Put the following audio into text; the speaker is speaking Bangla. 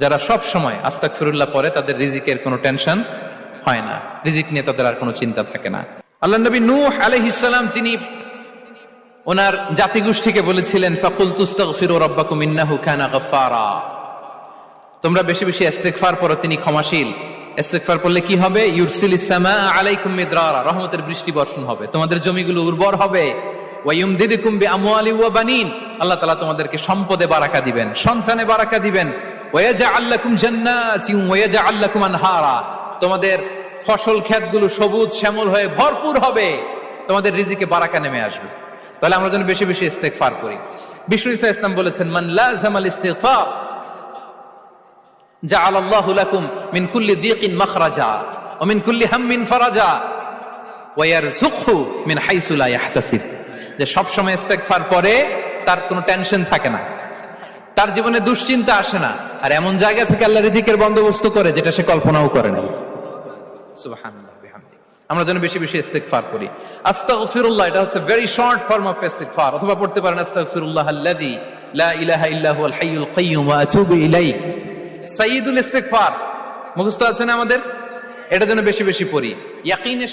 যারা সব সময় আস্তাগফিরুল্লাহ পড়ে তাদের রিজিকের কোনো টেনশন হয় না, রিজিক নিয়ে তাদের আর কোনো চিন্তা থাকে না। আল্লাহ নবী নূহ আলাইহিস সালাম তিনি ওনার জাতিগোষ্ঠীকে বলেছিলেন, ফাকুলতু আস্তাগফিরু রাব্বাকুম ইন্নাহু কানা গাফফারা, তোমরা বেশি বেশি ইস্তেগফার পড়ো, তিনি ক্ষমাশীল। ইস্তেগফার পড়লে কি হবে? ইউরসিলিস সামা আলাইকুম মিদরারা, রহমতের বৃষ্টি বর্ষণ হবে, তোমাদের জমিগুলো উর্বর হবে। ওয়া ইউমদিদুকুম বিআমওয়ালি ওয়া বানিন, আল্লাহ তাআলা তোমাদেরকে সম্পদে বারাকা দিবেন, সন্তানে বারাকা দিবেন। ওয়া ইয়াজআল লাকুম জান্নাতিন ওয়া ইয়াজআল লাকুম আনহারা, তোমাদের ফসল ক্ষেতগুলো সবুজ শ্যামল হয়ে ভরপুর হবে, তোমাদের রিজিকে বারাকা নেমে আসবে। তাহলে আমরা যেন বেশি বেশি ইস্তেগফার করি। বিষ্ণু ঈসা ইসলাম বলেছেন, মান লাযামাল ইস্তিগফার জাআলাল্লাহু লাকুম মিন কুল্লি দিকিন মাখরাজা ওয়া মিন কুল্লি হাম্মিন ফারাজা ওয়া ইয়ারযুকহু মিন হাইসু লা ইয়াহতাসিব, যে সব সময় ইস্তেগফার পড়ে তার কোনো টেনশন থাকে না, তার জীবনে দুশ্চিন্তা আসে না, আর এমন জায়গা থেকে আল্লাহ রিজিকের বন্দোবস্ত করে যেটা সে কল্পনাও করে নাই। সুবহানাল্লাহ বিহামদি। আমরা যেন বেশি বেশি ইস্তেগফার করি। আস্তাগফিরুল্লাহ, এটা হচ্ছে ভেরি শর্ট ফর্ম অফ ইস্তেগফার। অথবা পড়তে পারেন আস্তাগফিরুল্লাহ আল্লাযী লা ইলাহা ইল্লা হুয়াল হাইয়ুল কাইয়্যুম ওয়া আতুবু ইলাইহি। সাইয়্যিদুল ইস্তেগফার মুখস্থ আছে না আমাদের? এটা যেন বেশি বেশি পড়ি। ইয়াকিনের